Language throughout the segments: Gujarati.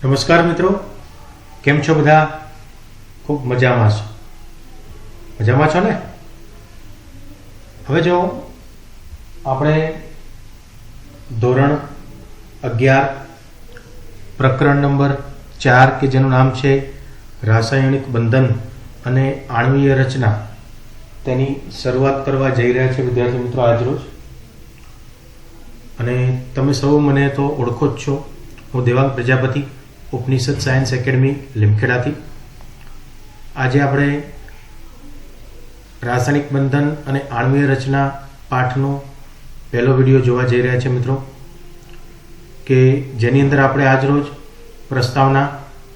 નમસ્કાર મિત્રો, કેમ છો બધા? ખૂબ મજામાં છો ને? હવે જો આપણે ધોરણ 11 પ્રકરણ નંબર 4 કે જેનું નામ છે રાસાયણિક બંધન અને આણ્વીય રચના, તેની શરૂઆત કરવા જઈ રહ્યા છે વિદ્યાર્થી મિત્રો આજરોજ. અને તમે સૌ મને તો ઓળખો જ છો, હું દેવાંગ પ્રજાપતિ, ઉપનિષદ સાયન્સ એકેડમી લીમખેડાથી. આજે આપણે રાસાયણિક બંધન અને આણ્વીય રચના પાઠનો પહેલો વિડીયો જોવા જઈ રહ્યા છે મિત્રો, કે જેની અંદર આપણે આજરોજ પ્રસ્તાવના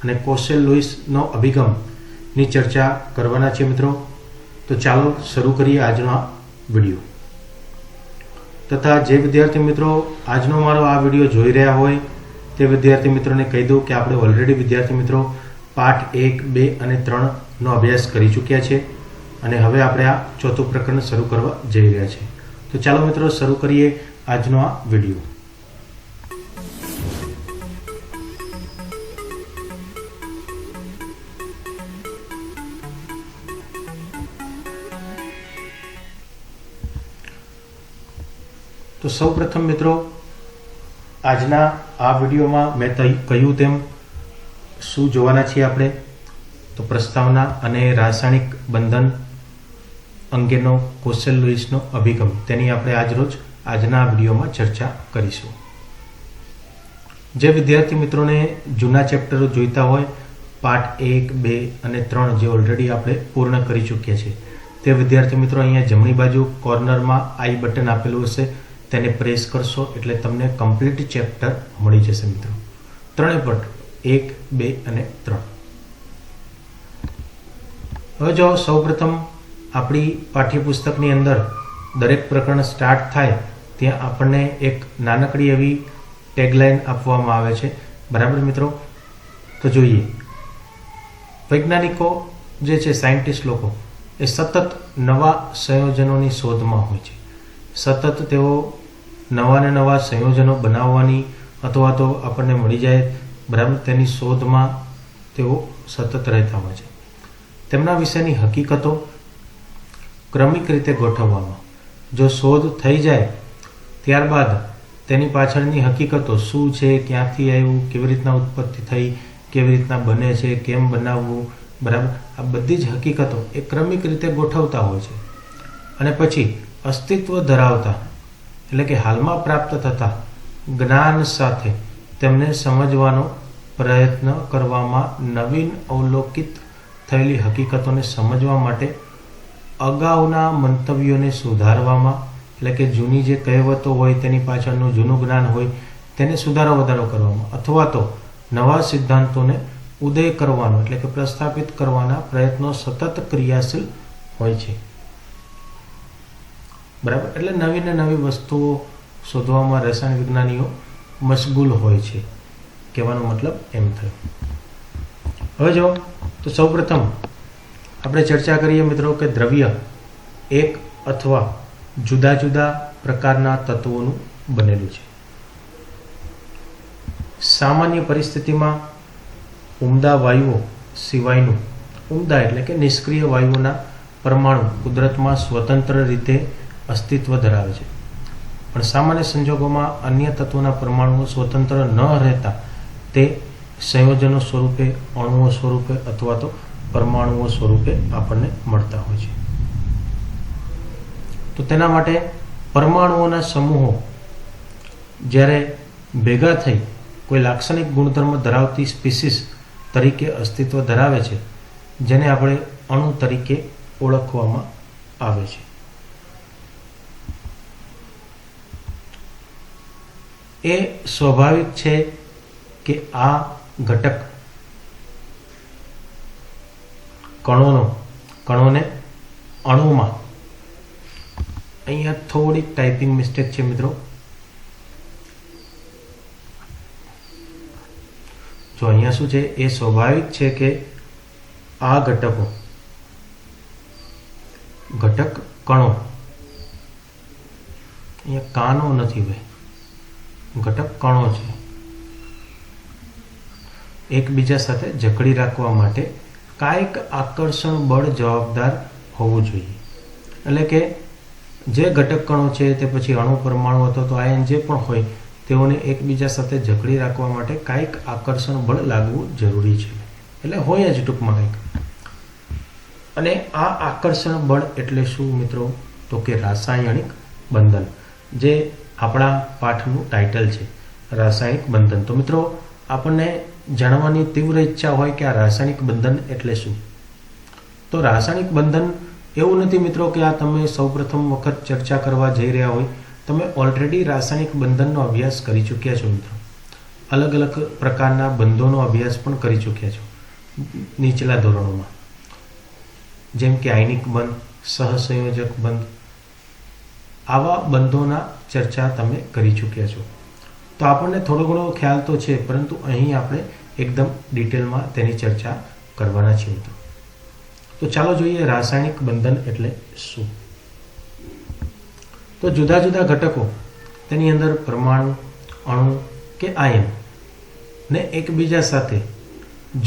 અને કોશેલ લુઈસનો અભિગમની ચર્ચા કરવાના છે મિત્રો. તો ચાલો શરૂ કરીએ આજનો આ વિડીયો. તથા જે વિદ્યાર્થી મિત્રો આજનો મારો આ વિડીયો જોઈ રહ્યા હોય તે વિદ્યાર્થી મિત્રોને કહી દઉં કે આપણે ઓલરેડી વિદ્યાર્થી મિત્રો પાઠ 1, 2 અને 3નો અભ્યાસ કરી ચૂક્યા છે અને હવે આપણે આ ચોથું પ્રકરણ શરૂ કરવા જઈ રહ્યા છીએ. તો ચાલો મિત્રો શરૂ કરીએ આજનો આ વિડીયો. તો સૌ પ્રથમ મિત્રો આજના આ વિડીયોમાં મેં કહ્યું તેમ શું જોવાના છીએ આપણે? તો પ્રસ્તાવના અને રાસાયણિક બંધન અંગેનો કોશેલ લુઈસનો અભિગમ, તેની આપણે આજના આ વિડીયોમાં ચર્ચા કરીશું. જે વિદ્યાર્થી મિત્રોને જૂના ચેપ્ટરો જોઈતા હોય, પાઠ 1, 2 અને 3 જે ઓલરેડી આપણે પૂર્ણ કરી ચૂક્યા છે, તે વિદ્યાર્થી મિત્રો અહીંયા જમણી બાજુ કોર્નરમાં આઈ બટન આપેલું હશે, તેને પ્રેસ કરશો એટલે તમને કમ્પ્લીટ ચેપ્ટર મળી જશે મિત્રો. ત્રણે પાઠ 1, 2 અને 3. હવે જો સૌપ્રથમ આપણી પાઠ્યપુસ્તકની અંદર દરેક પ્રકરણ સ્ટાર્ટ થાય ત્યાં આપણને એક નાનકડી એવી ટેગલાઇન આપવામાં આવે છે, બરાબર મિત્રો? તો જોઈએ, વૈજ્ઞાનિકો જે છે, સાયન્ટિસ્ટ લોકો, એ સતત નવા સંયોજનોની શોધમાં હોય છે. સતત તેઓ નવા ને નવા સંયોજનો બનાવવાની અથવા તો આપણને મળી જાય, બરાબર, તેની શોધમાં તેઓ સતત રહેતા હોય છે. તેમના વિશેની હકીકતો ક્રમિક રીતે ગોઠવવામાં, જો શોધ થઈ જાય ત્યારબાદ તેની પાછળની હકીકતો શું છે, ક્યાંથી આવ્યું, કેવી રીતના ઉત્પત્તિ થઈ, કેવી રીતના બને છે, કેમ બનાવવું, બરાબર, આ બધી જ હકીકતો એ ક્રમિક રીતે ગોઠવતા હોય છે. અને પછી અસ્તિત્વ ધરાવતા એટલે કે હાલમાં પ્રાપ્ત થતા જ્ઞાન સાથે તેમને સમજવાનો પ્રયત્ન કરવામાં, નવીન અવલોકિત થયેલી હકીકતોને સમજવા માટે અગાઉના મંતવ્યોને સુધારવામાં, એટલે કે જૂની જે કહેવતો હોય તેની પાછળનું જૂનું જ્ઞાન હોય તેને સુધારો વધારો કરવામાં, અથવા તો નવા સિદ્ધાંતોને ઉદય કરવાનો એટલે કે પ્રસ્થાપિત કરવાના પ્રયત્નો સતત ક્રિયાશીલ હોય છે, બરાબર. એટલે નવી ને નવી વસ્તુઓ શોધવામાં રસાયણ વિજ્ઞાનીઓ મશગુલ હોય છે, કહેવાનો મતલબ એમ થયો. હવે જો તો સૌપ્રથમ આપણે ચર્ચા કરીએ મિત્રો કે દ્રવ્ય એક અથવા જુદા જુદા પ્રકારના તત્વોનું બનેલું છે. સામાન્ય પરિસ્થિતિમાં ઉમદા વાયુઓ સિવાયનું, ઉમદા એટલે કે નિષ્ક્રિય વાયુઓના પરમાણુ કુદરતમાં સ્વતંત્ર રીતે અસ્તિત્વ ધરાવે છે, પણ સામાન્ય સંજોગોમાં અન્ય તત્વોના પરમાણુઓ સ્વતંત્ર ન રહેતા તે સંયોજનો સ્વરૂપે, અણુઓ સ્વરૂપે અથવા તો પરમાણુઓ સ્વરૂપે આપણને મળતા હોય છે. તો તેના માટે પરમાણુઓના સમૂહો જ્યારે ભેગા થઈ કોઈ લાક્ષણિક ગુણધર્મ ધરાવતી સ્પીસીસ તરીકે અસ્તિત્વ ધરાવે છે, જેને આપણે અણુ તરીકે ઓળખવામાં આવે છે. એ સ્વાભાવિક છે કે આ ઘટક કણોને અણુમાં, અહીંયા થોડીક ટાઈપિંગ મિસ્ટેક છે મિત્રો, જો અહીંયા શું છે, એ સ્વાભાવિક છે કે આ ઘટક કણો, અહીંયા કાનો નથી ભાઈ, ઘટક કણો છે, એકબીજા સાથે જકડી રાખવા માટે કાંઈક આકર્ષણ બળ જવાબદાર હોવું જોઈએ. એટલે કે જે ઘટક કણો છે તે પછી અણુ, પરમાણુ અથવા તો આયન જે પણ હોય તેઓને એકબીજા સાથે જકડી રાખવા માટે કાંઈક આકર્ષણ બળ લાગવું જરૂરી છે. એટલે હોય જ ટૂંકમાં કંઈક. અને આ આકર્ષણ બળ એટલે શું મિત્રો? તો કે રાસાયણિક બંધન, જે આપણા પાઠનું ટાઇટલ છે, રાસાયણિક બંધન. તો મિત્રો આપણને જાણવાની તીવ્ર ઈચ્છા હોય કે આ રાસાયણિક બંધન એટલે શું. તો રાસાયણિક બંધન એવું નથી મિત્રો કે આ તમે સૌપ્રથમ વખત ચર્ચા કરવા જઈ રહ્યા હોય. તમે ઓલરેડી રાસાયણિક બંધનનો અભ્યાસ કરી ચૂક્યા છો મિત્રો. અલગ અલગ પ્રકારના બંધોનો અભ્યાસ પણ કરી ચૂક્યા છો નીચલા ધોરણોમાં, જેમ કે આયનિક બંધ, સહસંયોજક બંધ. આવા બંધોના ચર્ચા તમે કરી ચૂક્યા છો. તો આપણને થોડો ઘણો ખ્યાલ તો છે, પરંતુ અહીં આપણે એકદમ ડિટેલમાં તેની ચર્ચા કરવાના છીએ મિત્રો. તો ચાલો જોઈએ રાસાયણિક બંધન એટલે શું. તો જુદા જુદા ઘટકો, તેની અંદર પરમાણુ, અણુ કે આયન ને એકબીજા સાથે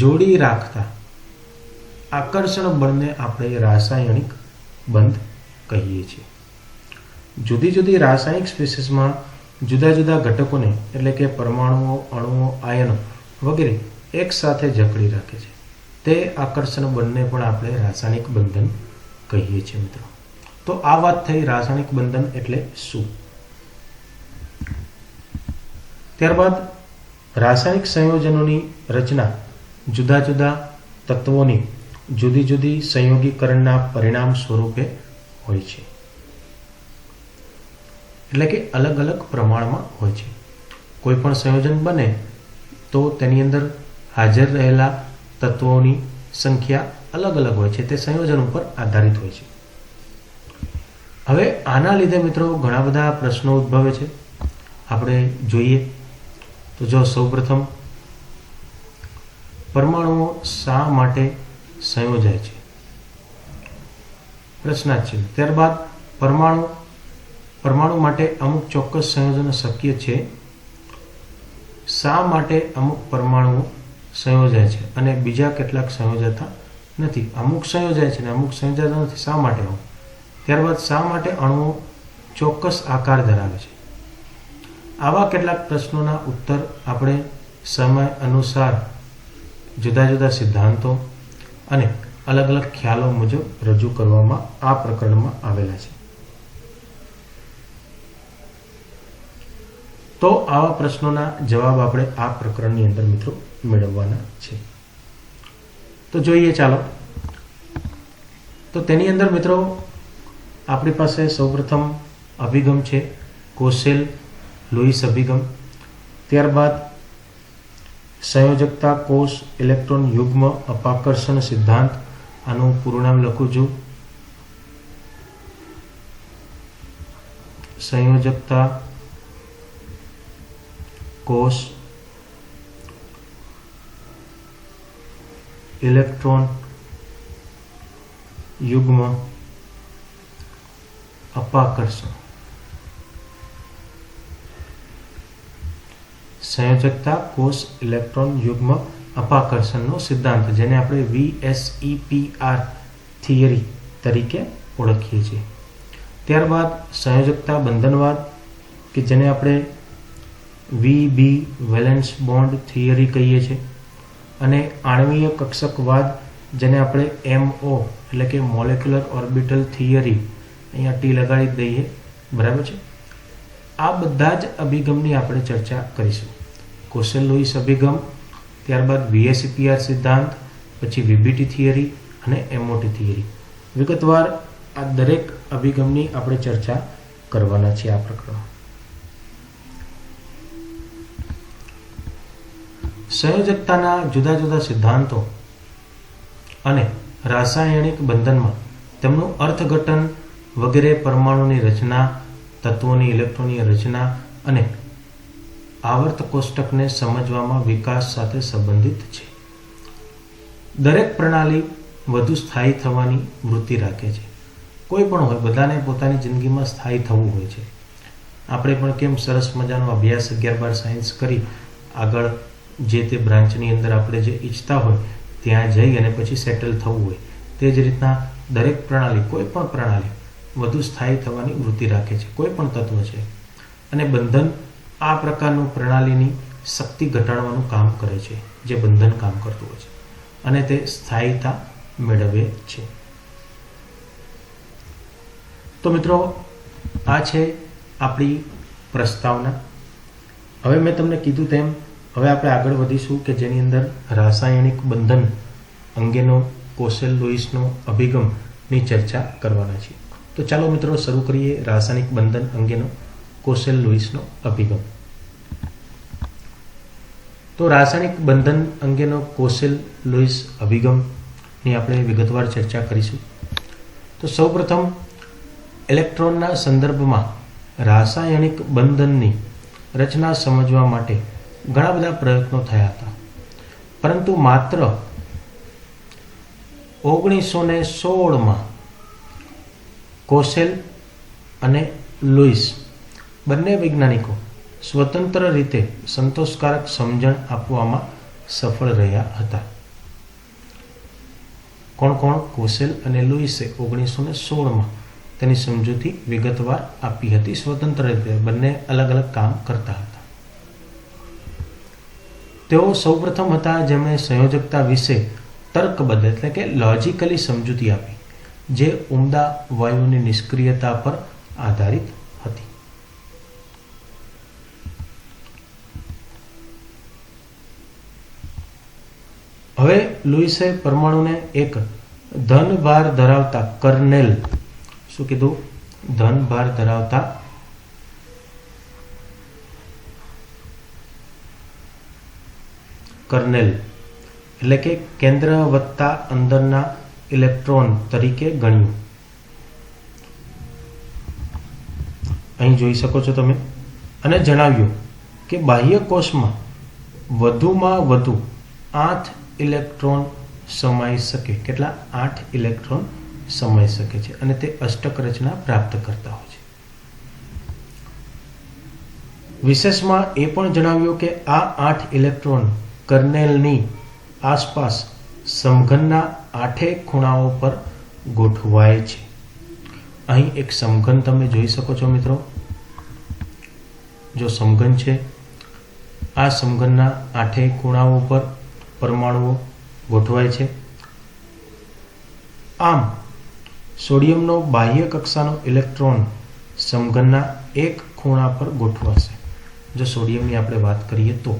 જોડી રાખતા આકર્ષણ બળને આપણે રાસાયણિક બંધ કહીએ છીએ. જુદી જુદી રાસાયણિક સ્પીસીસમાં જુદા જુદા ઘટકોને એટલે કે પરમાણુઓ, અણુઓ, આયનો વગેરે એક સાથે જકડી રાખે છે. તે આકર્ષણ બળને પણ આપણે રાસાયણિક બંધન કહીએ છીએ મિત્રો. તો આ વાત થઈ રાસાયણિક બંધન એટલે શું. ત્યારબાદ રાસાયણિક સંયોજનોની રચના જુદા જુદા તત્વોની જુદી જુદી સંયોગીકરણના પરિણામ સ્વરૂપે હોય છે. એટલે કે અલગ અલગ પ્રમાણમાં હોય છે. કોઈ પણ સંયોજન બને તો તેની અંદર હાજર રહેલા તત્વોની સંખ્યા અલગ અલગ હોય છે. તે સંયોજન ઉપર આધારિત હોય છે. હવે આના લીધે મિત્રો ઘણા બધા પ્રશ્નો ઉદ્ભવે છે. આપણે જોઈએ તો જો સૌપ્રથમ પરમાણુઓ શા માટે સંયોજાય છે? પ્રશ્નાર્થ છે. ત્યારબાદ પરમાણુ માટે અમુક ચોક્કસ સંયોજનો શક્ય છે. શા માટે અમુક પરમાણુઓ સંયોજાય છે અને બીજા કેટલાક સંયોજાતા નથી? અમુક સંયોજાય છે અને અમુક સંયોજાતા નથી, શા માટે આવું? ત્યારબાદ શા માટે અણુઓ ચોક્કસ આકાર ધરાવે છે? આવા કેટલાક પ્રશ્નોના ઉત્તર આપણે સમય અનુસાર જુદા જુદા સિદ્ધાંતો અને અલગ અલગ ખ્યાલો મુજબ રજૂ કરવામાં આ પ્રકરણમાં આવેલા છે. તો આવા પ્રશ્નોના જવાબ આપણે આ પ્રકરણની અંદર મિત્રો મેળવવાના છે. તો જોઈએ ચાલો. તો તેની અંદર મિત્રો આપણી પાસે સૌપ્રથમ અભિગમ છે કોસેલ લુઈસ અભિગમ. ત્યારબાદ સંયોજકતા કોષ ઇલેક્ટ્રોન યુગ્મ અપાકર્ષણ સિદ્ધાંત, આનું પૂરું નામ લખું છું. સંયોજકતા કોષ ઇલેક્ટ્રોન યુગ્મ અપાકર્ષણ. સંયોજકતા કોષ ઇલેક્ટ્રોન યુગ્મ અપાકર્ષણનો સિદ્ધાંત, જેને આપણે VSEPR થિયરી તરીકે ઓળખીએ છીએ. ત્યારબાદ સંયોજકતા બંધનવાદ, કે જેને આપણે VB વેલેન્સ બોન્ડ થિયરી કહીએ છીએ, અને આણ્વીય કક્ષકવાદ, જેને આપણે MO એટલે કે મોલેક્યુલર ઓર્બિટલ થિયરી, અહીંયા T લગાડી દઈએ, બરાબર છે. આ બધા જ અભિગમની આપણે ચર્ચા કરીશું. કોસેલ લુઈસ અભિગમ, ત્યારબાદ VSEPR સિદ્ધાંત, પછી VBT થિયરી અને MOT થિયરી. વિગતવાર આ દરેક અભિગમની આપણે ચર્ચા કરવાના છીએ આ પ્રકરણમાં. સંયોજકતાના જુદા જુદા સિદ્ધાંતો અને રાસાયણિક બંધનમાં તેમનું અર્થઘટન વગેરે પરમાણુની રચના, તત્વોની ઇલેક્ટ્રોનીય રચના અને આવર્ત કોષ્ટકને સમજવામાં વિકાસ સાથે સંબંધિત છે. દરેક પ્રણાલી વધુ સ્થાયી થવાની વૃત્તિ રાખે છે. કોઈ પણ હોય, બધાને પોતાની જિંદગીમાં સ્થાયી થવું હોય છે. આપણે પણ કેમ સરસ મજાનો અભ્યાસ 11-12 સાયન્સ કરી આગળ જે તે બ્રાન્ચની અંદર આપણે જે ઈચ્છતા હોય ત્યાં જઈ અને પછી સેટલ થવું હોય, તે જ રીતના દરેક પ્રણાલી, કોઈ પણ પ્રણાલી વધુ સ્થાયી થવાની વૃત્તિ રાખે છે, કોઈ પણ તત્વ છે. અને બંધન આ પ્રકારનું પ્રણાલીની શક્તિ ઘટાડવાનું કામ કરે છે, જે બંધન કામ કરતું હોય છે, અને તે સ્થાયીતા મેળવે છે. તો મિત્રો, આ છે આપણી પ્રસ્તાવના. હવે મેં તમને કીધું તેમ હવે આપણે આગળ વધીશું કે જેની અંદર રાસાયણિક બંધન અંગેનો કોસેલ લુઈસનો અભિગમની ચર્ચા કરવાના છીએ. તો ચાલો મિત્રો શરૂ કરીએ રાસાયણિક બંધન અંગેનો કોસેલ લુઈસનો અભિગમ. તો રાસાયણિક બંધન અંગેનો કોસેલ લુઈસ અભિગમની આપણે વિગતવાર ચર્ચા કરીશું. તો સૌપ્રથમ ઇલેક્ટ્રોનના સંદર્ભમાં રાસાયણિક બંધનની રચના સમજવા માટે ઘણા બધા પ્રયત્નો થયા હતા, પરંતુ માત્ર 1916માં કોસેલ અને લુઈસ બંને વૈજ્ઞાનિકો સ્વતંત્ર રીતે સંતોષકારક સમજણ આપવામાં સફળ રહ્યા હતા. કોણ કોણ? કોસેલ અને લુઈસે 1916માં તેની સમજૂતી વિગતવાર આપી હતી. સ્વતંત્ર રીતે બંને અલગ અલગ કામ કરતા હતા. તેઓ સૌપ્રથમ હતા જેમણે સંયોજકતા વિશે તર્કબદ્ધ એટલે કે લોજિકલી સમજૂતી આપી, જે ઉમદા વાયુની નિષ્ક્રિયતા પર આધારિત હતી. હવે લુઈસે પરમાણુને એક ધનભાર ધરાવતા કર્નેલ, શું કીધું? ધનભાર ધરાવતા કર્નેલ એટલે કે કેન્દ્ર વત્તા અંદરના ઇલેક્ટ્રોન તરીકે ગણ્યું. અહીં જોઈ શકો છો તમે. અને જણાવ્યું કે બાહ્ય કોષમાં વધુમાં વધુ 8 ઇલેક્ટ્રોન સમાઈ શકે. કેટલા? 8 ઇલેક્ટ્રોન સમાઈ શકે છે, અને તે અષ્ટક રચના પ્રાપ્ત કરતા હોય છે. વિશેષમાં એ પણ જણાવ્યું કે આ 8 ઇલેક્ટ્રોન કર્નેલની આસપાસ સમઘનના 8 ખૂણાઓ પર ગોઠવાય છે. અહીં એક સમઘન તમે જોઈ શકો છો મિત્રો. જો સમઘન છે, આ સમઘનના 8 ખૂણાઓ પર પરમાણુઓ ગોઠવાય છે. આમ સોડિયમનો બાહ્ય કક્ષાનો ઇલેક્ટ્રોન સમઘનના એક ખૂણા પર ગોઠવાશે. જો સોડિયમની આપણે વાત કરીએ તો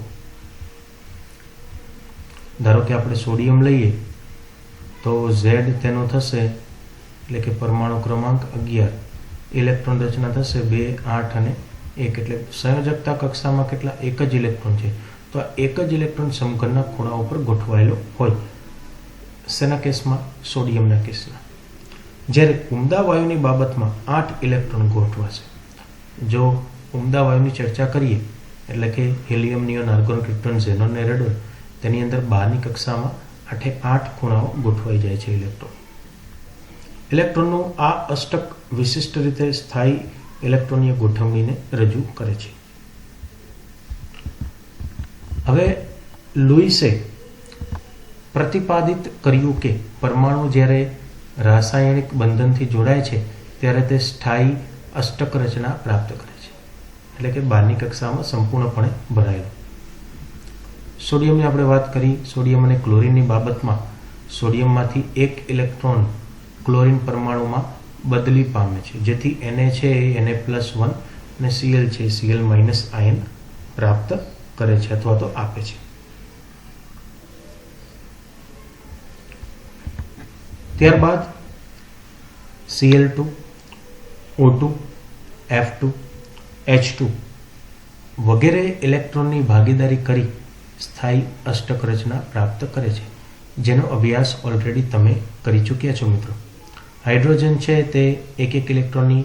ધારો કે આપણે સોડિયમ લઈએ તો Z તેનો થશે, એટલે કે પરમાણુ ક્રમાંક 11, ઇલેક્ટ્રોન રચના થશે 2, 8 અને 1, એટલે સંયોજકતા કક્ષામાં કેટલા? એક જ ઇલેક્ટ્રોન છે. તો આ એક જ ઇલેક્ટ્રોન સમઘનના ખૂણા ઉપર ગોઠવાયેલો હોય. શેના કેસમાં? સોડિયમના કેસમાં. જ્યારે ઉમદા વાયુની બાબતમાં 8 ઇલેક્ટ્રોન ગોઠવાશે. જો ઉમદા વાયુની ચર્ચા કરીએ એટલે કે helium, neon, argon, krypton, xenon અને રેડોન, તેની અંદર બહારની કક્ષામાં 8 ખૂણાઓ ગોઠવાઈ જાય છે ઇલેક્ટ્રોન. ઇલેક્ટ્રોનનું આ અષ્ટક વિશિષ્ટ રીતે સ્થાયી ઇલેક્ટ્રોનીય ગોઠવણીને રજૂ કરે છે. હવે લુઈસે પ્રતિપાદિત કર્યું કે પરમાણુ જ્યારે રાસાયણિક બંધનથી જોડાય છે ત્યારે તે સ્થાયી અષ્ટક રચના પ્રાપ્ત કરે છે, એટલે કે બહારની કક્ષામાં સંપૂર્ણપણે ભરાયેલો. સોડિયમની આપણે વાત કરી. સોડિયમ અને ક્લોરીનની બાબતમાં સોડિયમમાંથી એક ઇલેક્ટ્રોન ક્લોરીન પરમાણુમાં બદલી પામે છે, જેથી Na છે એ Na+1 અને Cl છે Cl- આયન પ્રાપ્ત કરે છે અથવા તો આપે છે. ત્યારબાદ Cl2, O2, F2, H2 વગેરે ઇલેક્ટ્રોનની ભાગીદારી કરી સ્થાયી અષ્ટક રચના પ્રાપ્ત કરે છે, જેનો અભ્યાસ ઓલરેડી તમે કરી ચૂક્યા છો મિત્રો. હાઇડ્રોજન છે તે એક ઇલેક્ટ્રોનની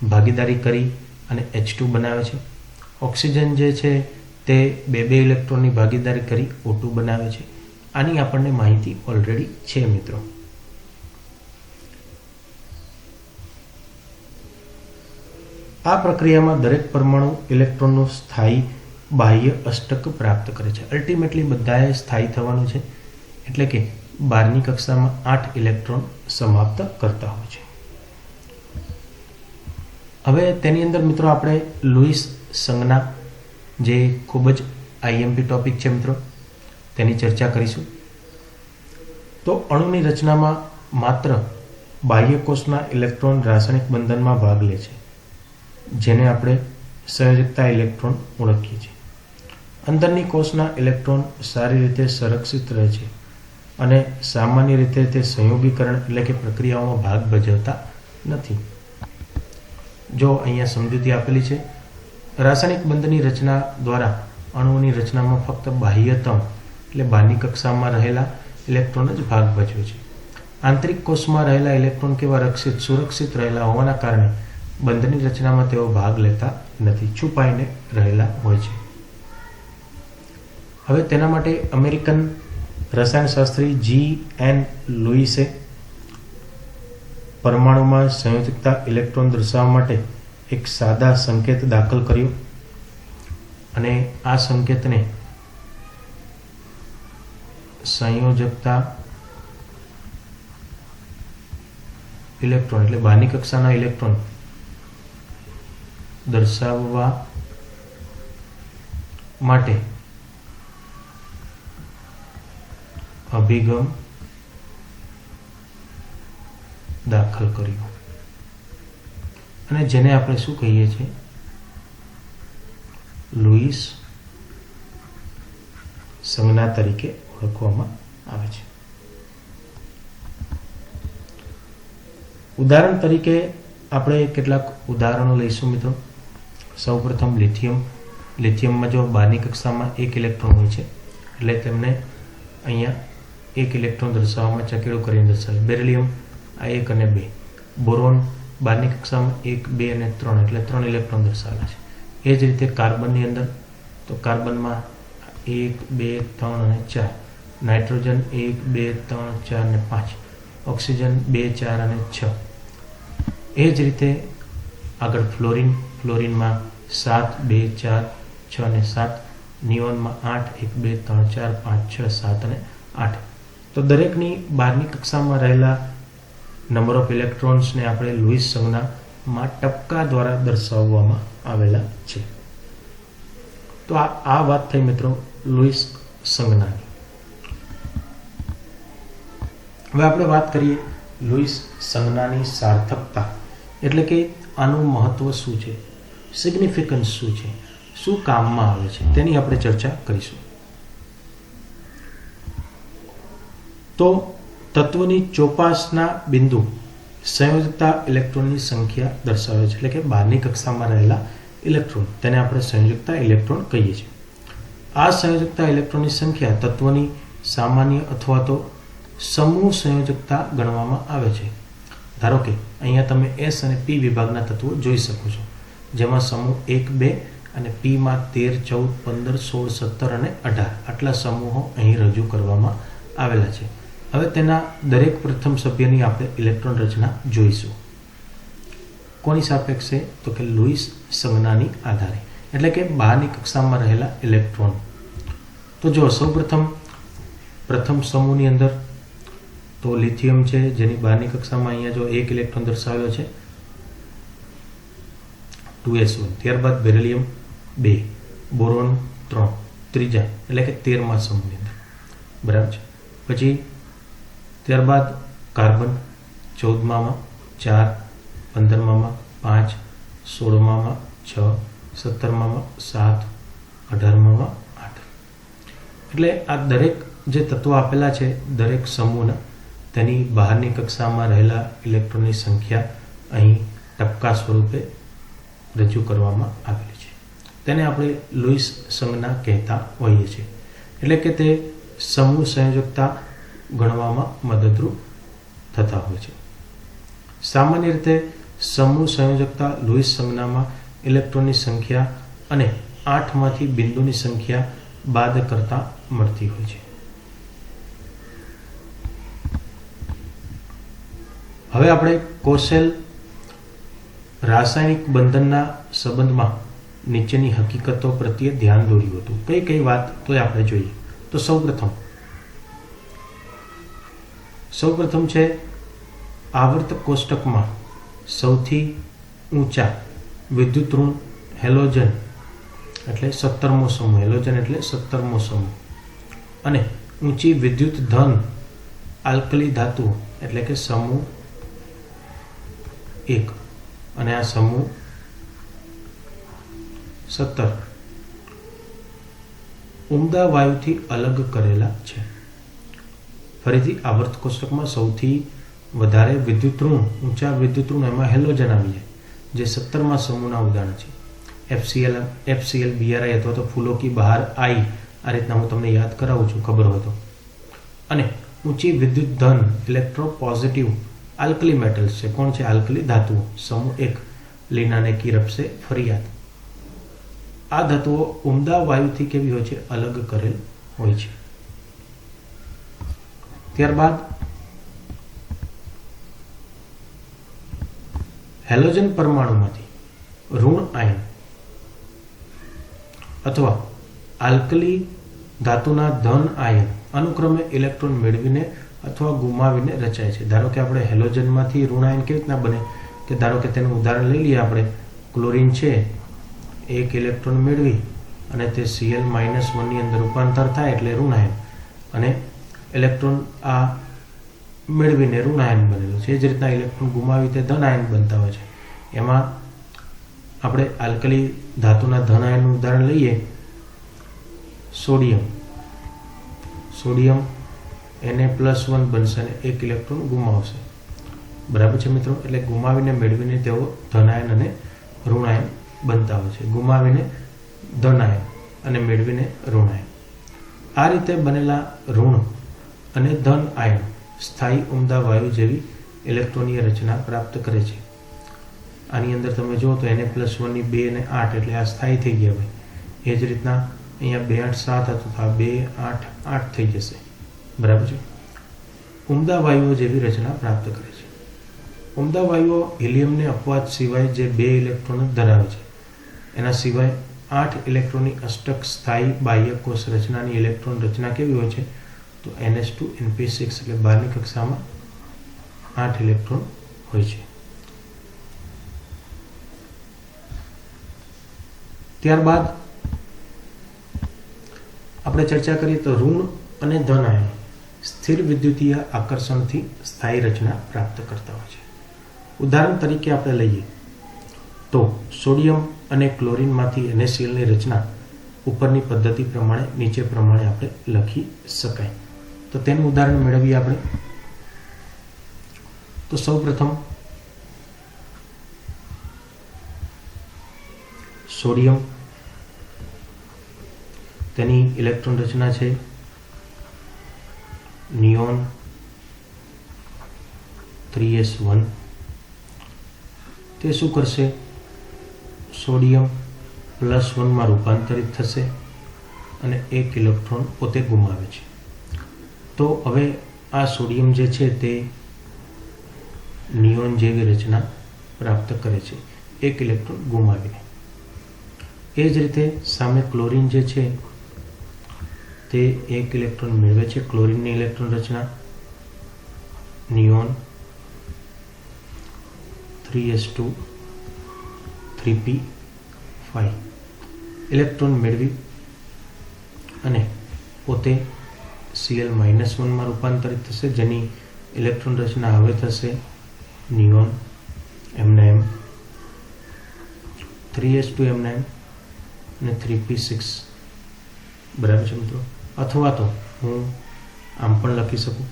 ભાગીદારી કરી અને H2 બનાવે છે. ઓક્સિજન જે છે તે બે ઇલેક્ટ્રોનની ભાગીદારી કરી O2 બનાવે છે. આની આપણને માહિતી ઓલરેડી છે મિત્રો. આ પ્રક્રિયામાં દરેક પરમાણુ ઇલેક્ટ્રોનનું સ્થાયી બાહ્ય અષ્ટક પ્રાપ્ત કરે છે. અલ્ટિમેટલી બધાએ સ્થાયી થવાનું છે, એટલે કે 12ની કક્ષામાં 8 ઇલેક્ટ્રોન સમાપ્ત કરતા હોય છે. હવે તેની અંદર મિત્રો આપણે લુઈસ સંજ્ઞા, જે ખૂબ જ આઈએમપી ટોપિક છે મિત્રો, તેની ચર્ચા કરીશું. તો અણુની રચનામાં માત્ર બાહ્યકોષના ઇલેક્ટ્રોન રાસાયણિક બંધનમાં ભાગ લે છે, જેને આપણે સંયોજકતા ઇલેક્ટ્રોન ઓળખીએ છીએ. અંદરની કોષના ઇલેક્ટ્રોન સારી રીતે સંરક્ષિત રહે છે અને સામાન્ય રીતે તે સંયોગીકરણ એટલે કે પ્રક્રિયાઓમાં ભાગ ભજવતા નથી. જો અહીંયા સમજૂતી આપેલી છે, રાસાયણિક બંધની રચના દ્વારા અણુઓની રચનામાં ફક્ત બાહ્યતમ એટલે બહારની કક્ષામાં રહેલા ઇલેક્ટ્રોન જ ભાગ ભજવે છે. આંતરિક કોષમાં રહેલા ઇલેક્ટ્રોન કેવા સુરક્ષિત રહેલા હોવાના કારણે બંધની રચનામાં તેઓ ભાગ લેતા નથી, છુપાઈને રહેલા હોય છે. હવે તેના માટે અમેરિકન રસાયણશાસ્ત્રી G.N. લુઈસે પરમાણુમાં સંયોજકતા ઇલેક્ટ્રોન દર્શાવવા માટે એક સાદા સંકેત દાખલ કર્યો અને આ સંકેતને સંયોજકતા ઇલેક્ટ્રોન એટલે બહારની કક્ષાના ઇલેક્ટ્રોન દર્શાવવા માટે અભિગમ દાખલ કર્યો અને જેને આપણે શું કહીએ છીએ? લુઈસ સંજ્ઞા તરીકે ઓળખવામાં આવે છે. ઉદાહરણ તરીકે આપણે કેટલાક ઉદાહરણો લઈશું મિત્રો. સૌપ્રથમ લિથિયમમાં જો બહારની કક્ષામાં એક ઇલેક્ટ્રોન હોય છે એટલે તેમને અહીંયા એક ઇલેક્ટ્રોન દર્શાવવામાં ચકેડો કરીને દર્શાવે. બેરિલિયમ આ 1 અને 2. બોરોન બહારની કક્ષામાં 1, 2 અને 3 એટલે 3 ઇલેક્ટ્રોન દર્શાવેલા છે. એ જ રીતે કાર્બનની અંદર તો કાર્બનમાં 1, 2, 3 અને 4. નાઇટ્રોજન 1, 2, 3, 4 અને 5. ઓક્સિજન 2, 4 અને 6. એ જ રીતે આગળ ફ્લોરિનમાં 7, 2, 4, 6 અને 7. નિયોનમાં 8, 1, 2, 3, 4, 5, 6, 7 અને 8. તો દરેકની બહારની કક્ષામાં રહેલા નંબર ઓફ ઇલેક્ટ્રોન્સને આપણે લુઈસ સંજ્ઞામાં ટપકા દ્વારા દર્શાવવામાં આવેલા છે. તો આ વાત થઈ મિત્રો લુઈસ સંજ્ઞાની. હવે આપણે વાત કરીએ લુઈસ સંજ્ઞાની સાર્થકતા, એટલે કે આનું મહત્વ શું છે, સિગ્નિફિકન્સ શું છે, શું કામમાં આવે છે, તેની આપણે ચર્ચા કરીશું. તો તત્વની ચોપાસના બિંદુ સંયોજકતા ઇલેક્ટ્રોનની સંખ્યા દર્શાવે છે, એટલે કે બહારની કક્ષામાં રહેલા ઇલેક્ટ્રોન, તેને આપણે સંયોજકતા ઇલેક્ટ્રોન કહીએ છીએ. આ સંયોજકતા ઇલેક્ટ્રોનની સંખ્યા તત્વની સામાન્ય અથવા તો સમૂહ સંયોજકતા ગણવામાં આવે છે. ધારો કે અહીંયા તમે S અને P વિભાગના તત્વો જોઈ શકો છો, જેમાં સમૂહ 1, 2 અને Pમાં 13, 14, 15, 16, 17 અને 18 આટલા સમૂહો અહીં રજૂ કરવામાં આવેલા છે. હવે તેના દરેક પ્રથમ સભ્યની આપણે ઇલેક્ટ્રોન રચના જોઈશું. કોની સાપેક્ષે? તો કે લુઈસ સંજ્ઞાની આધારે, એટલે કે બહારની કક્ષામાં રહેલા ઇલેક્ટ્રોન. તો જો પ્રથમ સમૂહની અંદર તો લિથિયમ છે, જેની બહારની કક્ષામાં અહીંયા જો એક ઇલેક્ટ્રોન દર્શાવ્યો છે 2s1. ત્યારબાદ બેરિલિયમ 2, બોરોન 3, ત્રીજા એટલે કે 13મા સમૂહની અંદર, બરાબર છે. પછી ત્યારબાદ કાર્બન 14માં 4, 15માં 5, 16માં 6, 17માં 7, 18માં 8. એટલે આ દરેક જે તત્વો આપેલા છે, દરેક સમૂહના તેની બહારની કક્ષામાં રહેલા ઇલેક્ટ્રોનની સંખ્યા અહીં ટપકા સ્વરૂપે રજૂ કરવામાં આવેલી છે. તેને આપણે લુઈસ સંજ્ઞા કહેતા હોઈએ છીએ, એટલે કે તે સમૂહ સંયોજકતા ગણવામાં મદદરૂપ થતા હોય છે. સામાન્ય રીતે સમૂહ સંયોજકતા લુઈસ સંજ્ઞામાં ઇલેક્ટ્રોનની સંખ્યા અને 8માંથી બિંદુની સંખ્યા બાદ કરતા મળતી હોય છે. હવે આપણે કોશેલ રાસાયણિક બંધનના સંબંધમાં નીચેની હકીકતો પ્રત્યે ધ્યાન દોર્યું હતું. કઈ કઈ વાત તો આપણે જોઈએ. તો સૌપ્રથમ છે આવર્ત કોષ્ટકમાં સૌથી ઊંચા વિદ્યુત ઋણ હેલોજન એટલે 17મો સમૂહ, હેલોજન એટલે 17મો સમૂહ, અને ઊંચી વિદ્યુત ધન આલ્કલી ધાતુ એટલે કે સમૂહ 1, અને આ સમૂહ 17 ઉમદા વાયુથી અલગ કરેલા છે. ફરીથી આવર્ત કોષ્ટકમાં સૌથી વધારે વિદ્યુત ઋણ, ઊંચા વિદ્યુત ઋણ, એમાં હેલોજન આવી જાય, જે 17મા સમૂહના ઉદાહરણ છે. FCl BRI અથવા તો ફૂલો કી બહાર આઈ, આ રીતના હું તમને યાદ કરાવું છું ખબર હોય તો. અને ઊંચી વિદ્યુત ધન ઇલેક્ટ્રોપોઝિટિવ આલ્કલી મેટલ્સ છે. કોણ છે? આલ્કલી ધાતુઓ, સમૂહ 1, લીનાને કી રબસે ફરિયાદ. આ ધાતુઓ ઉમદા વાયુથી કેવી હોય છે? અલગ કરેલ હોય છે. ત્યારબાદ હેલોજન પરમાણુમાંથી ઋણ આયન અથવા આલ્કલી ધાતુના ધન આયન અનુક્રમે ઇલેક્ટ્રોન મેળવીને અથવા ગુમાવીને રચાય છે. ધારો કે આપણે હેલોજનમાંથી ઋણ આયન કેવી રીતના બને કે ધારો કે તેનું ઉદાહરણ લઈ લઈએ આપણે. ક્લોરીન છે, એક ઇલેક્ટ્રોન મેળવી અને તે Cl-1 ની અંદર રૂપાંતર થાય એટલે ઋણ આયન, અને ઇલેક્ટ્રોન આ મેળવીને ઋણ આયન બનેલું છે. એ જ રીતના ઇલેક્ટ્રોન ગુમાવી તે ધન આયન બનતા હોય છે. એમાં આપણે આલ્કલી ધાતુના ધન આયનનું ઉદાહરણ લઈએ. સોડિયમ Na+1 બનશે અને એક ઇલેક્ટ્રોન ગુમાવશે. બરાબર છે મિત્રો? એટલે ગુમાવીને મેળવીને તેઓ ધન આયન અને ઋણ આયન બનતા હોય છે. ગુમાવીને ધન આયન અને મેળવીને ઋણ આયન. આ રીતે બનેલા ઋણ અને ધન આયન સ્થાયી ઉમદા વાયુ જેવી ઇલેક્ટ્રોનીય રચના પ્રાપ્ત કરે છે. આની અંદર તમે જુઓ તો Na+1 ની 2 અને 8 એટલે આ સ્થાયી થઈ ગયા ભાઈ. એ જ રીતના અહીંયા 2 8 7 હતું તો આ 2 8 8 થઈ જશે. બરાબર છે? ઉમદા વાયુઓ જેવી રચના પ્રાપ્ત કરે છે. ઉમદા વાયુઓ હિલિયમને અપવાદ સિવાય જે 2 ઇલેક્ટ્રોન ધરાવે છે, એના સિવાય 8 ઇલેક્ટ્રોનની અષ્ટક સ્થાયી બાહ્ય કોષ રચનાની ઇલેક્ટ્રોન રચના કેવી હોય છે? તો NH2 NP6 એટલે 12મી કક્ષામાં 8 ઇલેક્ટ્રોન હોય છે. ત્યારબાદ આપણે ચર્ચા કરીએ તો ઋણ અને ધન આયન સ્થિર વિદ્યુતીય આકર્ષણથી સ્થાયી રચના પ્રાપ્ત કરતા હોય છે. ઉદાહરણ તરીકે આપણે લઈએ તો સોડિયમ અને ક્લોરીનમાંથી NaCl ની રચના ઉપરની પદ્ધતિ પ્રમાણે નીચે પ્રમાણે આપણે લખી શકાય. તો તેનું ઉદાહરણ મેળવીએ આપણે. તો સૌપ્રથમ સોડિયમ, તેની ઇલેક્ટ્રોન રચના છે નિયોન 3s1. તે શું કરશે? સોડિયમ +1 માં રૂપાંતરિત થશે અને એક ઇલેક્ટ્રોન પોતે ગુમાવે છે. તો હવે આ સોડિયમ જે છે તે નિયોન જેવી રચના પ્રાપ્ત કરે છે એક ઇલેક્ટ્રોન ગુમાવીને. એ જ રીતે સામે ક્લોરીન જે છે તે એક ઇલેક્ટ્રોન મેળવે છે. ક્લોરીનની ઇલેક્ટ્રોન રચના નિયોન 3s2 3p5 ઇલેક્ટ્રોન મેળવી અને પોતે Cl-1 માં રૂપાંતરિત થશે, જેની ઇલેક્ટ્રોન રચના હવે થશે નિયોન M9 3s2 M9 અને 3p6. બરાબર છે મિત્રો? અથવા તો હું આમ પણ લખી શકું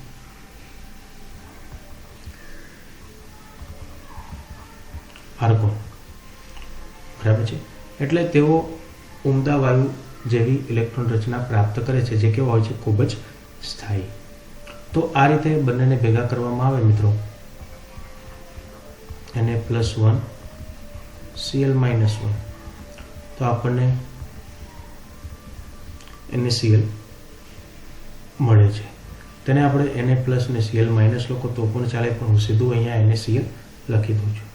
આર્ગોન. બરાબર છે? એટલે તેઓ ઉમદા વાયુ જેવી ઇલેક્ટ્રોન રચના પ્રાપ્ત કરે છે, જે કેવો હોય છે? ખૂબ જ સ્થાયી. તો આ રીતે બંનેને ભેગા કરવામાં આવે મિત્રો, Na+1 Cl-1, તો આપણને NaCl મળે છે. તેને આપણે Na+ ને Cl- લખો તો પણ ચાલે, પણ હું સીધું અહીંયા NaCl લખી દઉં છું.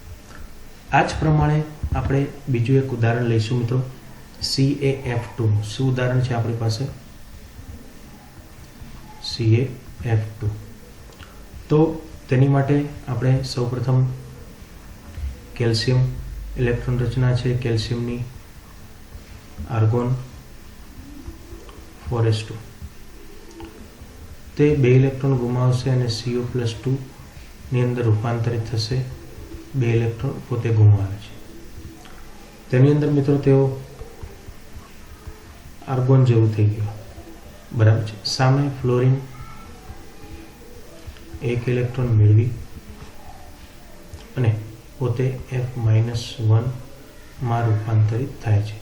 આ જ પ્રમાણે આપણે બીજું એક ઉદાહરણ લઈશું મિત્રો, CaF2. શું ઉદાહરણ છે આપણી પાસે? CaF2. તો તેની માટે આપણે સૌપ્રથમ કેલ્શિયમ ઇલેક્ટ્રોન રચના છે, કેલ્શિયમની આર્ગોન 4s2, તે 2 ઇલેક્ટ્રોન ગુમાવશે અને CO+2 ની અંદર રૂપાંતરિત થશે. 2 ઇલેક્ટ્રોન પોતે ગુમાવે છે. તેની અંદર મિત્રો તેઓ આર્ગોન જેવું થઈ ગયું, બરાબર છે. સામે ફ્લોરિન 1 ઇલેક્ટ્રોન મેળવી અને પોતે F-1 માં રૂપાંતરિત થાય છે.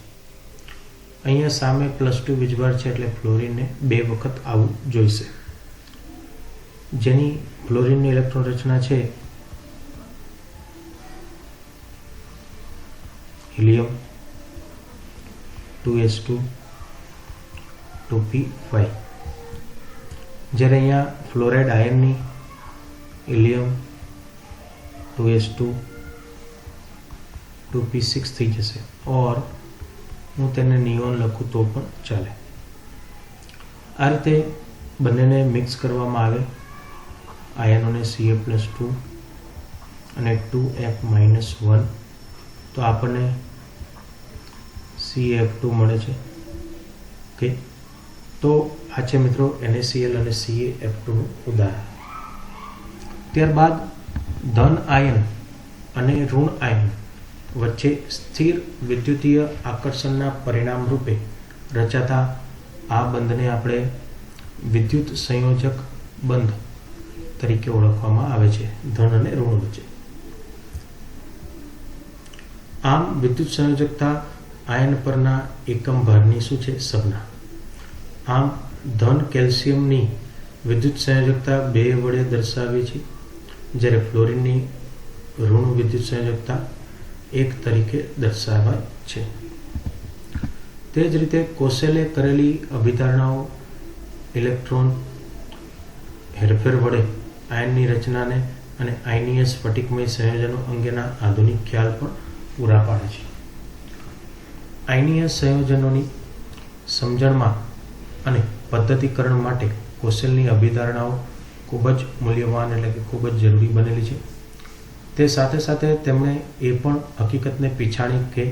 અહીંયા સામે +2 વીજભાર છે એટલે ફ્લોરિનને 2 વખત આવું જોઈશે. જેની ફ્લોરિનની ઇલેક્ટ્રોન રચના છે હિલિયમ 2s2 2p5, જ્યારે અહીંયા ફ્લોરાઇડ આયનની હિલિયમ 2s2 2p6 થઈ જશે. ઓર હું તેને નિયોન લખું તો પણ ચાલે. આ રીતે બંનેને મિક્સ કરવામાં આવે, આયનોને Ca+2 અને 2F-1, તો આપણને CaF2 મળે છે. ઓકે, તો આ છે મિત્રો NaCl અને CaF2નું ઉદાહરણ. ત્યારબાદ ધન આયન અને ઋણ આયન વચ્ચે સ્થિર વિદ્યુતીય આકર્ષણના પરિણામ રૂપે રચાતા આ બંધને આપણે વિદ્યુત સંયોજક બંધ તરીકે ઓળખવામાં આવે છે, ધન અને ઋણ વચ્ચે. આમ વિદ્યુત સંયોજકતા આયન પરના એકમ ભારની શું છે? સંજ્ઞા. આમ ધન કેલ્શિયમની વિદ્યુત સંયોજકતા 2 વડે દર્શાવી છે, જ્યારે ફ્લોરિનની ઋણ વિદ્યુત સંયોજકતા 1 તરીકે દર્શાવાય છે. તે જ રીતે કોશેલે કરેલી અભિધારણાઓ ઇલેક્ટ્રોન હેરફેર વડે આયનની રચનાને અને આયનીય સ્ફટિકમય સંયોજનો અંગેના આધુનિક ખ્યાલ પણ પૂરા પાડે છે. આયનીય સંયોજનોની સમજણમાં અને પદ્ધતિકરણ માટે કોશેલની અભિધારણાઓ ખૂબ જ મૂલ્યવાન એટલે કે ખૂબ જ જરૂરી બનેલી છે. તે સાથે સાથે તેમણે એ પણ હકીકતને પીછાણી કે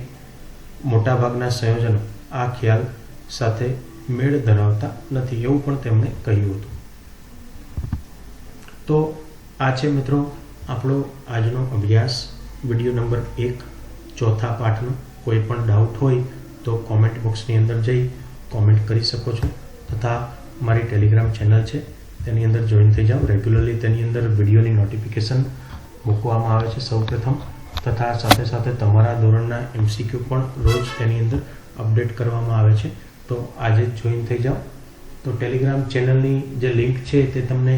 મોટાભાગના સંયોજનો આ ખ્યાલ સાથે મેળ ધરાવતા નથી, એવું પણ તેમણે કહ્યું હતું. તો આ છે મિત્રો આપણો આજનો અભ્યાસ, વિડીયો નંબર 1, ચોથા પાઠનો. કોઈ પણ ડાઉટ હોય તો કોમેન્ટ બોક્સની અંદર જઈ કોમેન્ટ કરી શકો છો, તથા મારી ટેલિગ્રામ ચેનલ છે તેની અંદર જોઈન થઈ જાઓ. રેગ્યુલરલી તેની અંદર વિડીયોની નોટિફિકેશન મૂકવામાં આવે છે સૌપ્રથમ, તથા સાથે સાથે તમારા ધોરણના MCQ પણ રોજ તેની અંદર અપડેટ કરવામાં આવે છે. તો આજે જ જોઈન થઈ જાઓ. તો ટેલિગ્રામ ચેનલની જે લિંક છે તે તમને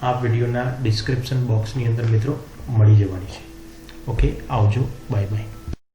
આ વિડીયોના ડિસ્ક્રિપ્શન બોક્સની અંદર મિત્રો મળી જવાની છે. ઓકે, આવજો, બાય બાય.